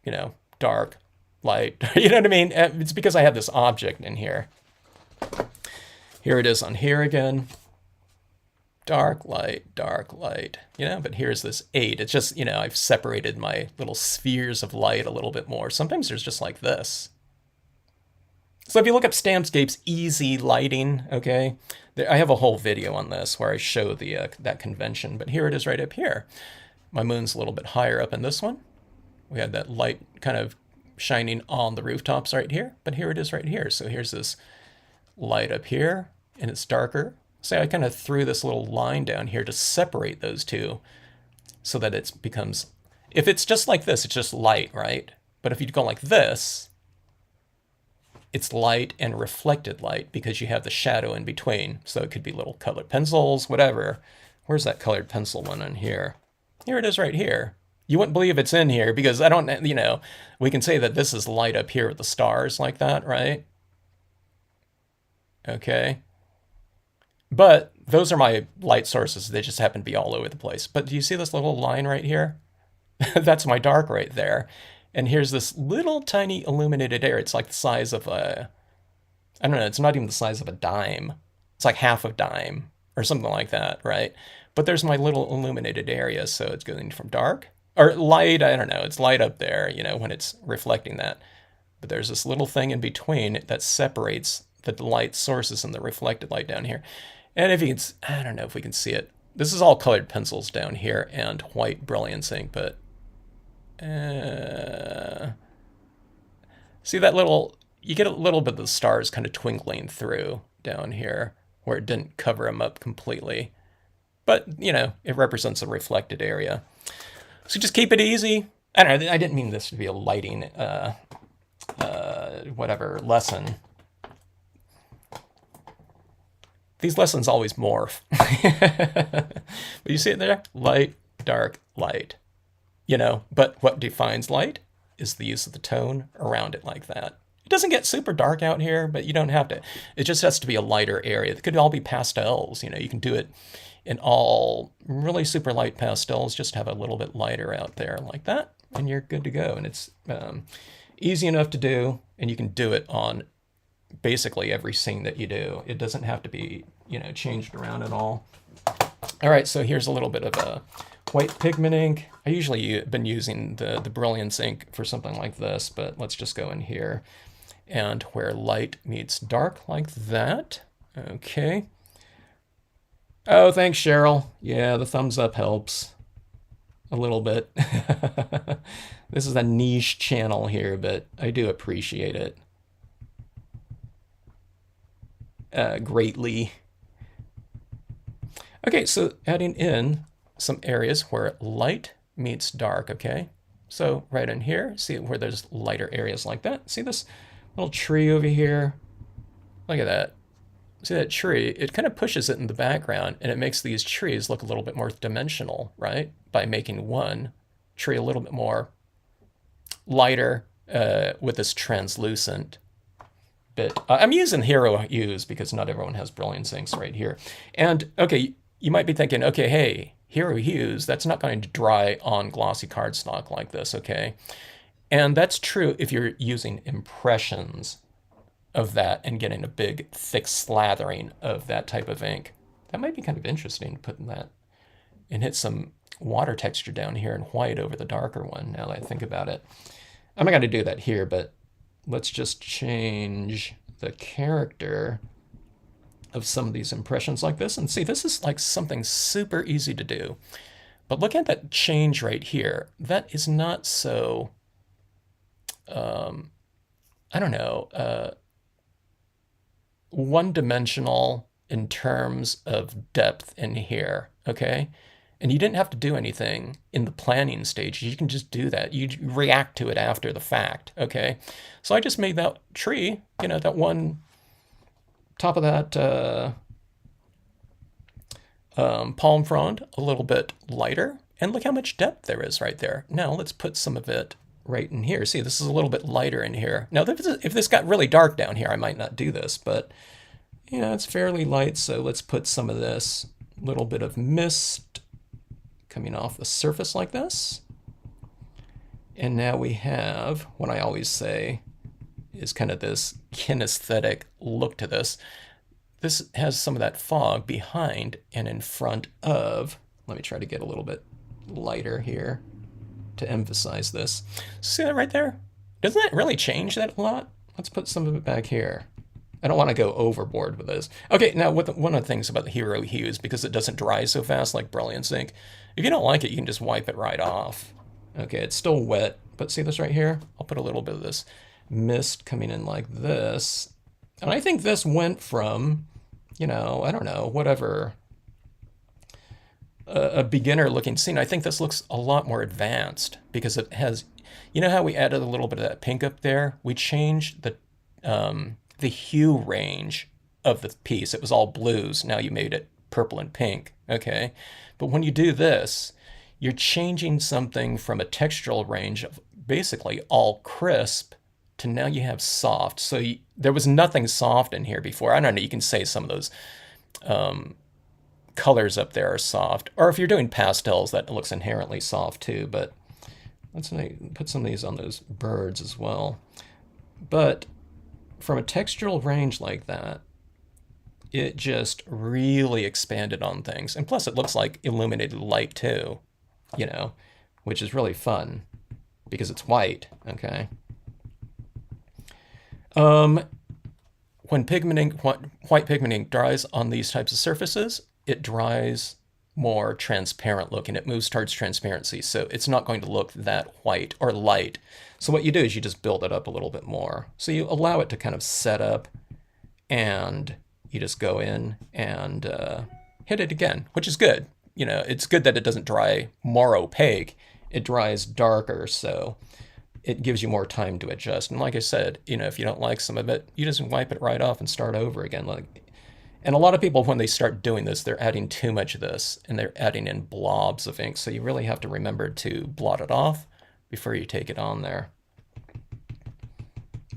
A: you know, dark, light. You know what I mean? It's because I have this object in here. Here it is on here again. Dark, light, you know, but here's this 8. It's just, you know, I've separated my little spheres of light a little bit more. Sometimes there's just like this. So if you look up Stampscapes easy lighting, okay, I have a whole video on this where I show the that convention, but here it is right up here. My moon's a little bit higher up in this one. We had that light kind of shining on the rooftops right here, but here it is right here. So here's this light up here, and it's darker. So I kind of threw this little line down here to separate those two so that it becomes, if it's just like this, it's just light, right? But if you go like this, it's light and reflected light because you have the shadow in between. So it could be little colored pencils, whatever. Where's that colored pencil one on here? Here it is right here. You wouldn't believe it's in here because I don't, you know, we can say that this is light up here with the stars like that, right? Okay. But those are my light sources. They just happen to be all over the place. But do you see this little line right here? That's my dark right there. And here's this little tiny illuminated area. It's like the size of a, I don't know, it's not even the size of a dime. It's like half a dime or something like that, right? But there's my little illuminated area. So it's going from dark or light. I don't know. It's light up there, you know, when it's reflecting that. But there's this little thing in between that separates the light sources and the reflected light down here. And if you can, I don't know if we can see it. This is all colored pencils down here and white brilliance ink, but see that little, you get a little bit of the stars kind of twinkling through down here where it didn't cover them up completely. But, you know, it represents a reflected area. So just keep it easy. I don't know, I didn't mean this to be a lighting, whatever, lesson. These lessons always morph. But you see it there? Light, dark, light. You know, but what defines light is the use of the tone around it like that. It doesn't get super dark out here, but you don't have to. It just has to be a lighter area. It could all be pastels. You know, you can do it in all really super light pastels. Just have a little bit lighter out there like that, and you're good to go. And it's easy enough to do, and you can do it on basically every scene that you do. It doesn't have to be, you know, changed around at all. All right, so here's a little bit of a white pigment ink. I usually been using the brilliance ink for something like this, but let's just go in here and where light meets dark like that. Okay. Oh, thanks, Cheryl. Yeah, the thumbs up helps a little bit. This is a niche channel here, but I do appreciate it greatly. Okay, so adding in some areas where light meets dark, okay? So right in here, see where there's lighter areas like that? See this little tree over here? Look at that. See that tree? It kind of pushes it in the background and it makes these trees look a little bit more dimensional, right? By making one tree a little bit more lighter with this translucent bit. I'm using Hero Hues because not everyone has brilliance inks right here. And okay, you might be thinking, okay, hey, Hero Hues, that's not going to dry on glossy cardstock like this, okay? And that's true if you're using impressions of that and getting a big, thick slathering of that type of ink. That might be kind of interesting to put in that and hit some water texture down here in white over the darker one, now that I think about it. I'm not going to do that here, but let's just change the character of some of these impressions like this. And see, this is like something super easy to do. But look at that change right here. That is not so, I don't know, one-dimensional in terms of depth in here, okay? And you didn't have to do anything in the planning stage. You can just do that. You react to it after the fact, okay? So I just made that tree, you know, that one top of that palm frond a little bit lighter. And look how much depth there is right there. Now let's put some of it right in here. See, this is a little bit lighter in here. Now, if this got really dark down here, I might not do this, but Yeah, it's fairly light, so let's put some of this little bit of mist coming off the surface like this. And now we have what I always say is kind of this kinesthetic look to this. This has some of that fog behind and in front of. Let me try to get a little bit lighter here to emphasize this. See that right there? Doesn't that really change that a lot? Let's put some of it back here. I don't want to go overboard with this. Okay, now one of the things about the Hero Hue is because it doesn't dry so fast like Brilliance ink, if you don't like it, you can just wipe it right off. Okay, it's still wet, but see this right here? I'll put a little bit of this mist coming in like this. And I think this went from, you know, I don't know, whatever, a beginner looking scene. I think this looks a lot more advanced because it has, you know how we added a little bit of that pink up there? We changed the hue range of the piece. It was all blues. Now you made it purple and pink, okay? But when you do this, you're changing something from a textural range of basically all crisp to now you have soft. So there was nothing soft in here before. I don't know, you can say some of those colors up there are soft. Or if you're doing pastels, that looks inherently soft too. But let's put some of these on those birds as well. But from a textural range like that, it just really expanded on things. And plus it looks like illuminated light too, you know, which is really fun because it's white, okay? When white pigment ink dries on these types of surfaces, it dries more transparent looking. It moves towards transparency, so it's not going to look that white or light. So what you do is you just build it up a little bit more. So you allow it to kind of set up, and you just go in and hit it again, which is good. You know, it's good that it doesn't dry more opaque. It dries darker, so it gives you more time to adjust. And like I said, you know, if you don't like some of it, you just wipe it right off and start over again. And a lot of people, when they start doing this, they're adding too much of this, and they're adding in blobs of ink. So you really have to remember to blot it off before you take it on there.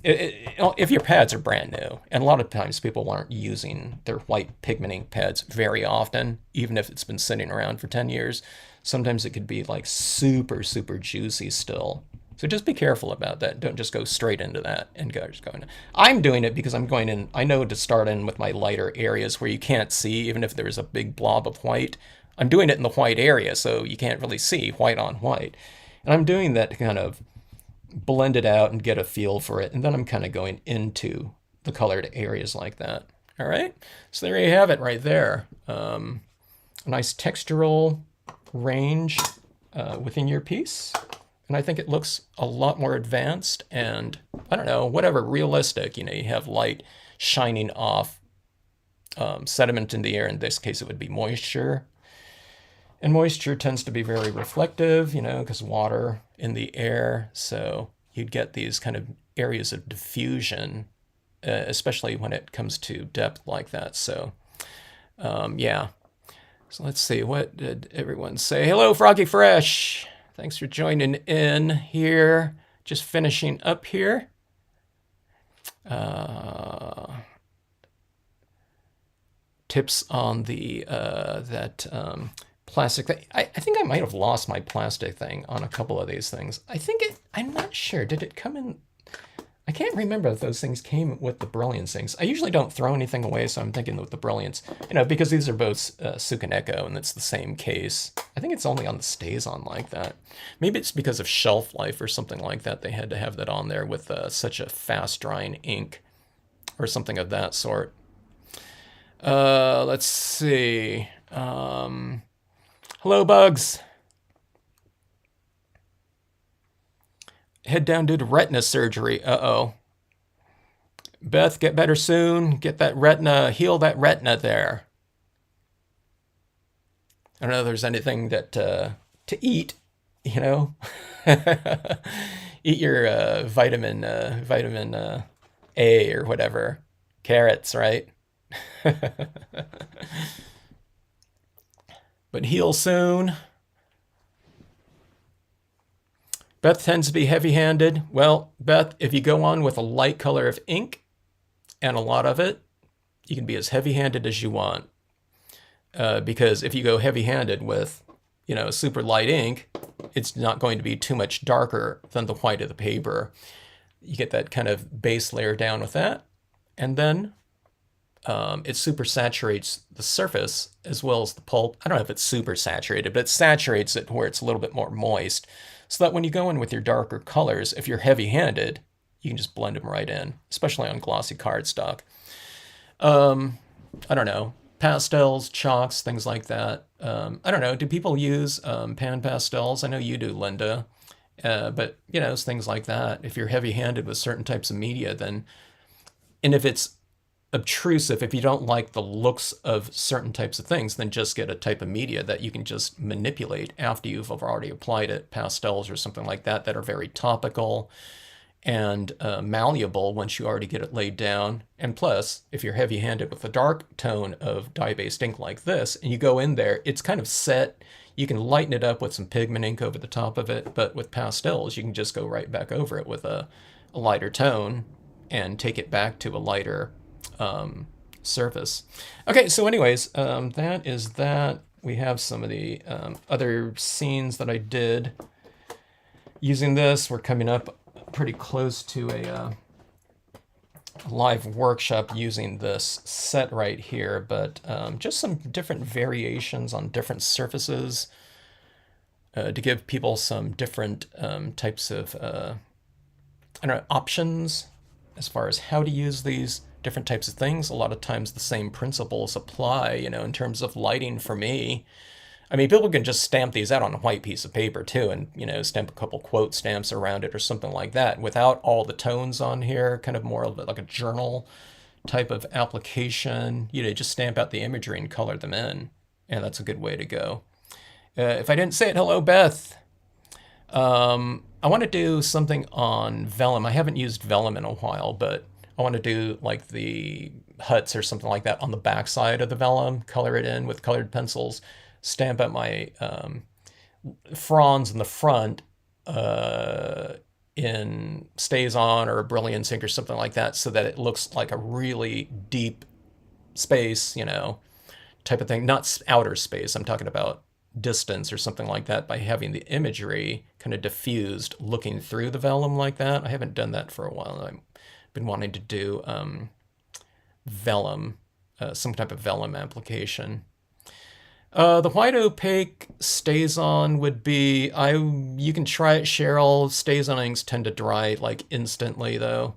A: If your pads are brand new, and a lot of times people aren't using their white pigment ink pads very often, even if it's been sitting around for 10 years, sometimes it could be like super, super juicy still. So just be careful about that. Don't just go straight into that and just go in. I'm doing it because I'm going in, I know to start in with my lighter areas where you can't see, even if there's a big blob of white. I'm doing it in the white area, so you can't really see white on white. And I'm doing that to kind of blend it out and get a feel for it. And then I'm kind of going into the colored areas like that. All right, so there you have it right there. A nice textural range within your piece. And I think it looks a lot more advanced and, I don't know, whatever, realistic. You know, you have light shining off sediment in the air. In this case, it would be moisture. And moisture tends to be very reflective, you know, because water in the air. So you'd get these kind of areas of diffusion, especially when it comes to depth like that. So, yeah. So let's see, what did everyone say? Hello, Froggy Fresh. Thanks for joining in here. Just finishing up here. Tips on the plastic thing. I think I might have lost my plastic thing on a couple of these things. I'm not sure. Did it come in? I can't remember if those things came with the Brilliance things. I usually don't throw anything away, so I'm thinking with the Brilliance, you know, because these are both Sukaneko and it's the same case. I think it's only on the Stays-On like that. Maybe it's because of shelf life or something like that. They had to have that on there with such a fast drying ink or something of that sort. Let's see. Hello, Bugs. Head down due to retina surgery. Uh-oh. Beth, get better soon. Get that retina, heal that retina there. I don't know if there's anything that to eat, you know. Eat your vitamin A or whatever. Carrots, right? But heal soon. Beth tends to be heavy-handed. Well, Beth, if you go on with a light color of ink and a lot of it, You can be as heavy-handed as you want. Because if you go heavy-handed with, super light ink, it's not going to be too much darker than the white of the paper. You get that kind of base layer down with that, and then it super saturates the surface as well as the pulp. I don't know if it's super saturated, but it saturates it where it's a little bit more moist, so that when you go in with your darker colors, if you're heavy-handed, you can just blend them right in, especially on glossy cardstock. I don't know, pastels, chalks, things like that. I don't know, do people use pan pastels? I know you do, Linda. But, it's things like that. If you're heavy-handed with certain types of media, then, and if it's obtrusive, if you don't like the looks of certain types of things, then just get a type of media that you can just manipulate after you've already applied it, pastels or something like that, that are very topical and malleable once you already get it laid down. And plus, if you're heavy-handed with a dark tone of dye-based ink like this, and you go in there, it's kind of set. You can lighten it up with some pigment ink over the top of it, but with pastels, you can just go right back over it with a lighter tone and take it back to a lighter surface. Okay, so anyways, that is that. We have some of the other scenes that I did using this. We're coming up pretty close to a live workshop using this set right here, but just some different variations on different surfaces to give people some different types of options as far as how to use these different types of things. A lot of times the same principles apply, in terms of lighting for me. I mean, people can just stamp these out on a white piece of paper too, and, stamp a couple quote stamps around it or something like that without all the tones on here, kind of more of like a journal type of application. Just stamp out the imagery and color them in, and that's a good way to go. If I didn't say it, hello, Beth. I want to do something on vellum. I haven't used vellum in a while, but I want to do like the huts or something like that on the back side of the vellum, color it in with colored pencils, stamp out my fronds in the front in StazOn or a Brilliance ink or something like that, so that it looks like a really deep space, type of thing. Not outer space, I'm talking about distance or something like that, by having the imagery kind of diffused looking through the vellum like that. I haven't done that for a while. I've been wanting to do vellum, some type of vellum application. The white opaque StazOn would be, you can try it, Cheryl. StazOn inks tend to dry like instantly though.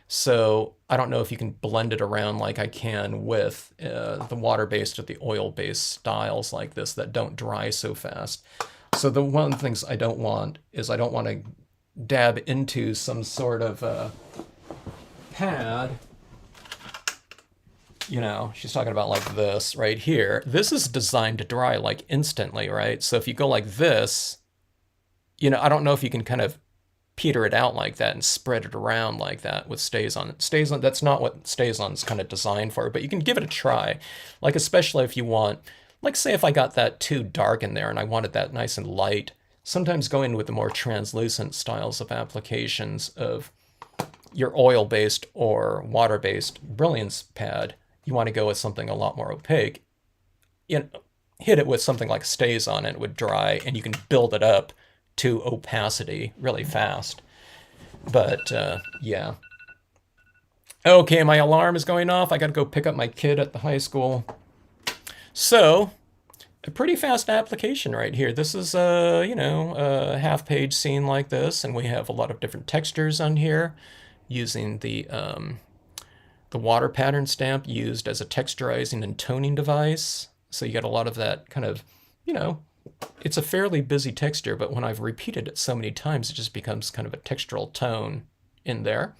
A: So I don't know if you can blend it around like I can with the water-based or the oil-based styles like this that don't dry so fast. So one of the things I don't want is I don't want to dab into some sort of pad. She's talking about like this right here. This is designed to dry like instantly, right? So if you go like this, I don't know if you can kind of peter it out like that and spread it around like that with StazOn. StazOn, that's not what StazOn's kind of designed for, but you can give it a try. Like, especially if you want, like say if I got that too dark in there and I wanted that nice and light, sometimes going with the more translucent styles of applications of your oil-based or water-based Brilliance pad, you want to go with something a lot more opaque. Hit it with something like StazOn and it would dry, and you can build it up to opacity really fast. But yeah. Okay, my alarm is going off. I got to go pick up my kid at the high school. So, a pretty fast application right here. This is a half-page scene like this, and we have a lot of different textures on here using the water pattern stamp used as a texturizing and toning device. So you got a lot of that kind of, it's a fairly busy texture, but when I've repeated it so many times, it just becomes kind of a textural tone in there.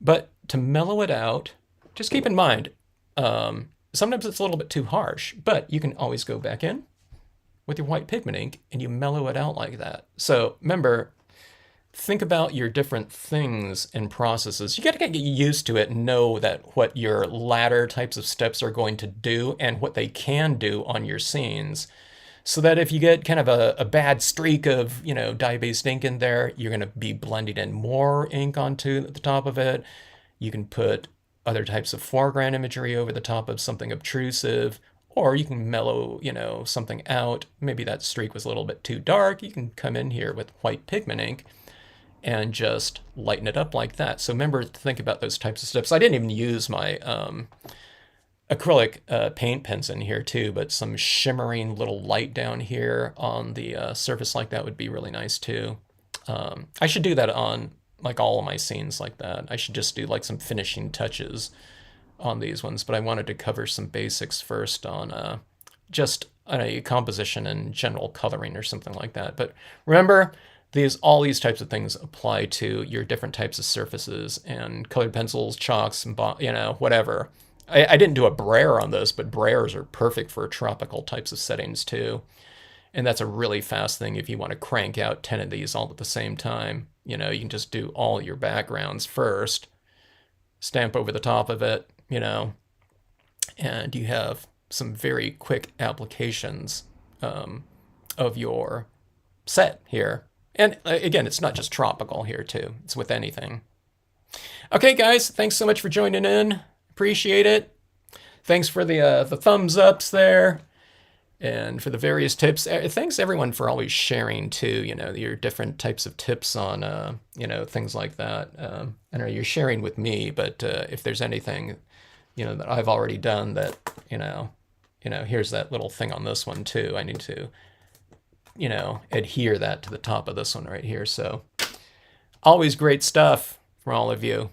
A: But to mellow it out, just keep in mind, sometimes it's a little bit too harsh, but you can always go back in with your white pigment ink and you mellow it out like that. So remember, think about your different things and processes. You got to get used to it and know that what your latter types of steps are going to do and what they can do on your scenes. So that if you get kind of a bad streak of, dye-based ink in there, you're going to be blending in more ink onto the top of it. You can put other types of foreground imagery over the top of something obtrusive, or you can mellow, something out. Maybe that streak was a little bit too dark. You can come in here with white pigment ink and just lighten it up like that. So remember to think about those types of steps. I didn't even use my acrylic paint pens in here too, but some shimmering little light down here on the surface like that would be really nice too. I should do that on like all of my scenes like that. I should just do like some finishing touches on these ones, but I wanted to cover some basics first on just a composition and general coloring or something like that. But remember, all these types of things apply to your different types of surfaces and colored pencils, chalks, and whatever. I didn't do a brayer on this, but brayers are perfect for tropical types of settings too. And that's a really fast thing if you want to crank out 10 of these all at the same time. You can just do all your backgrounds first, stamp over the top of it, and you have some very quick applications of your set here. And again, it's not just tropical here too. It's with anything. Okay, guys, thanks so much for joining in. Appreciate it. Thanks for the thumbs ups there, and for the various tips. Thanks everyone for always sharing too. Your different types of tips on things like that. I know you're sharing with me, but if there's anything that I've already done that here's that little thing on this one too. I need to adhere that to the top of this one right here. So always great stuff from all of you.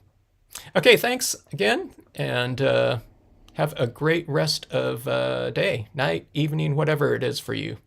A: Okay, thanks again, and have a great rest of day, night, evening, whatever it is for you.